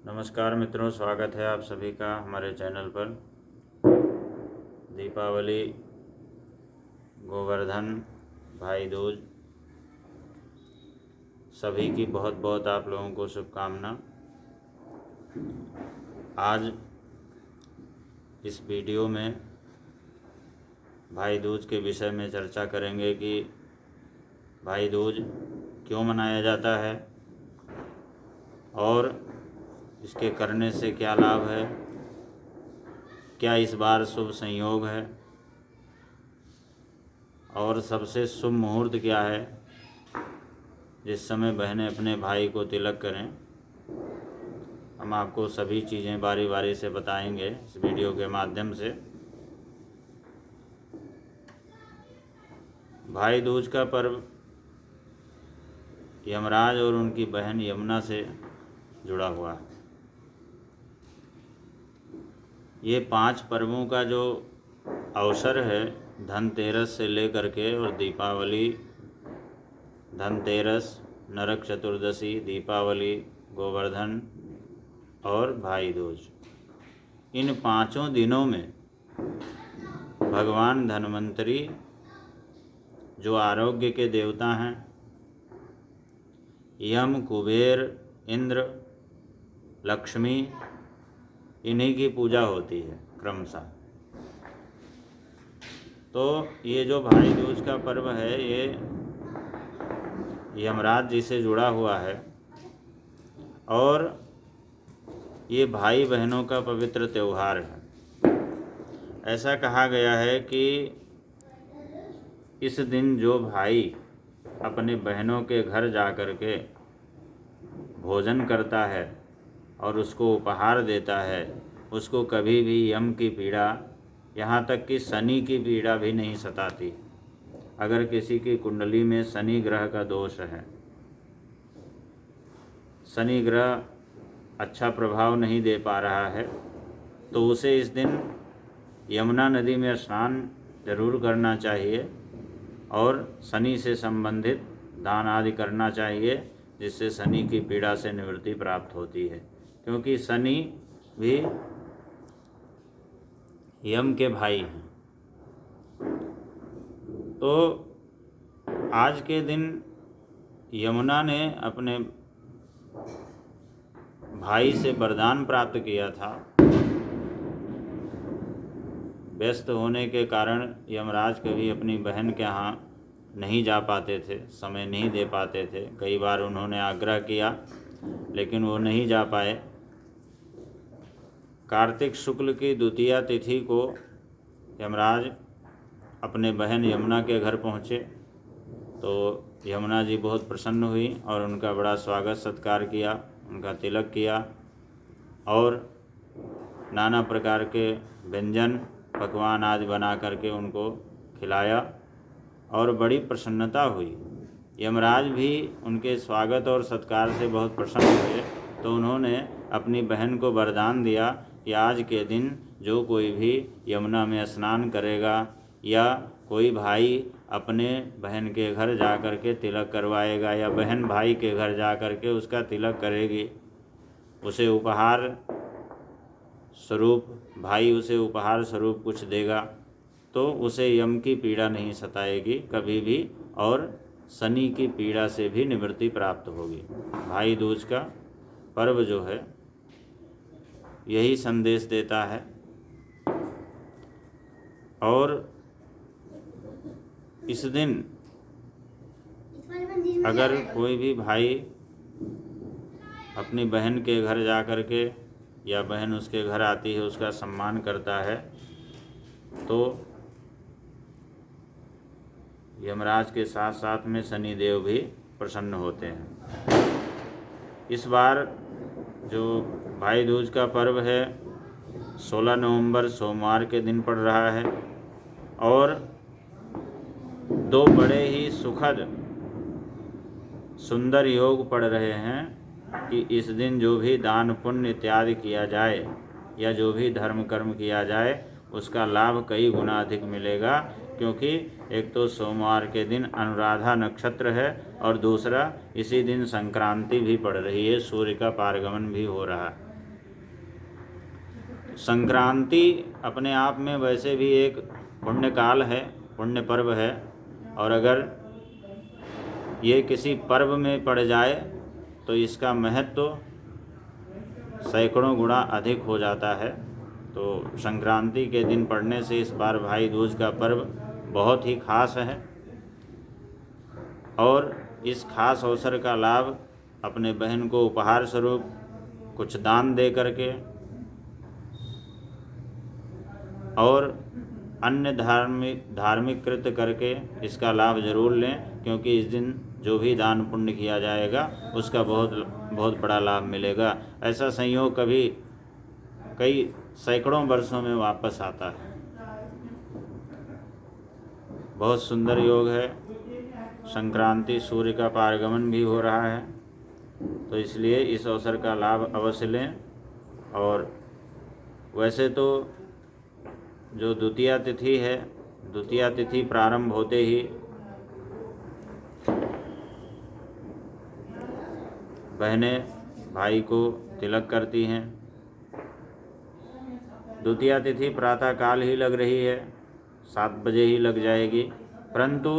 नमस्कार मित्रों, स्वागत है आप सभी का हमारे चैनल पर। दीपावली, गोवर्धन, भाई दूज, सभी की बहुत बहुत आप लोगों को शुभकामना। आज इस वीडियो में भाई दूज के विषय में चर्चा करेंगे कि भाई दूज क्यों मनाया जाता है और इसके करने से क्या लाभ है, क्या इस बार शुभ संयोग है और सबसे शुभ मुहूर्त क्या है जिस समय बहनें अपने भाई को तिलक करें। हम आपको सभी चीज़ें बारी बारी से बताएंगे इस वीडियो के माध्यम से। भाई दूज का पर्व यमराज और उनकी बहन यमुना से जुड़ा हुआ है। ये 5 पर्वों का जो अवसर है, धनतेरस से लेकर के और दीपावली, धनतेरस, नरक चतुर्दशी, दीपावली, गोवर्धन और भाई दूज, इन 5 दिनों में भगवान धन्वंतरी, जो आरोग्य के देवता हैं, यम, कुबेर, इंद्र, लक्ष्मी, इन्हीं की पूजा होती है क्रमशः। तो ये जो भाई दूज का पर्व है ये यमराज जी से जुड़ा हुआ है और ये भाई बहनों का पवित्र त्यौहार है। ऐसा कहा गया है कि इस दिन जो भाई अपने बहनों के घर जा कर के भोजन करता है और उसको उपहार देता है, उसको कभी भी यम की पीड़ा, यहाँ तक कि शनि की पीड़ा भी नहीं सताती। अगर किसी की कुंडली में शनि ग्रह का दोष है, शनि ग्रह अच्छा प्रभाव नहीं दे पा रहा है, तो उसे इस दिन यमुना नदी में स्नान जरूर करना चाहिए और शनि से संबंधित दान आदि करना चाहिए, जिससे शनि की पीड़ा से निवृत्ति प्राप्त होती है। क्योंकि शनि भी यम के भाई हैं। तो आज के दिन यमुना ने अपने भाई से वरदान प्राप्त किया था। व्यस्त होने के कारण यमराज कभी अपनी बहन के यहाँ नहीं जा पाते थे, समय नहीं दे पाते थे। कई बार उन्होंने आग्रह किया लेकिन वो नहीं जा पाए। कार्तिक शुक्ल की द्वितीया तिथि को यमराज अपने बहन यमुना के घर पहुँचे तो यमुना जी बहुत प्रसन्न हुई और उनका बड़ा स्वागत सत्कार किया, उनका तिलक किया और नाना प्रकार के व्यंजन पकवान आदि बना करके उनको खिलाया और बड़ी प्रसन्नता हुई। यमराज भी उनके स्वागत और सत्कार से बहुत प्रसन्न हुए तो उन्होंने अपनी बहन को वरदान दिया कि आज के दिन जो कोई भी यमुना में स्नान करेगा या कोई भाई अपने बहन के घर जा कर के तिलक करवाएगा या बहन भाई के घर जा कर के उसका तिलक करेगी, उसे उपहार स्वरूप, भाई उसे उपहार स्वरूप कुछ देगा तो उसे यम की पीड़ा नहीं सताएगी कभी भी और शनि की पीड़ा से भी निवृत्ति प्राप्त होगी। भाई दूज का पर्व जो है यही संदेश देता है। और इस दिन अगर कोई भी भाई अपनी बहन के घर जा कर के या बहन उसके घर आती है उसका सम्मान करता है तो यमराज के साथ साथ में शनि देव भी प्रसन्न होते हैं। इस बार जो भाई दूज का पर्व है 16 नवंबर सोमवार के दिन पड़ रहा है और 2 बड़े ही सुखद सुंदर योग पड़ रहे हैं कि इस दिन जो भी दान पुण्य इत्यादि किया जाए या जो भी धर्म कर्म किया जाए उसका लाभ कई गुना अधिक मिलेगा। क्योंकि एक तो सोमवार के दिन अनुराधा नक्षत्र है और दूसरा इसी दिन संक्रांति भी पड़ रही है, सूर्य का पारगमन भी हो रहा है। संक्रांति अपने आप में वैसे भी एक पुण्य काल है, पुण्य पर्व है, और अगर ये किसी पर्व में पड़ जाए तो इसका महत्व सैकड़ों गुना अधिक हो जाता है। तो संक्रांति के दिन पड़ने से इस बार भाई दूज का पर्व बहुत ही खास है, और इस खास अवसर का लाभ अपने बहन को उपहार स्वरूप कुछ दान दे करके और अन्य धार्मिक कृत्य करके इसका लाभ जरूर लें, क्योंकि इस दिन जो भी दान पुण्य किया जाएगा उसका बहुत बड़ा लाभ मिलेगा। ऐसा संयोग कभी कई सैकड़ों वर्षों में वापस आता है। बहुत सुंदर योग है। संक्रांति सूर्य का पारगमन भी हो रहा है, तो इसलिए इस अवसर का लाभ अवश्य लें। और वैसे तो जो द्वितीया तिथि है, द्वितीया तिथि प्रारंभ होते ही बहनें भाई को तिलक करती हैं। द्वितीया तिथि प्रातः काल ही लग रही है, 7 बजे ही लग जाएगी, परंतु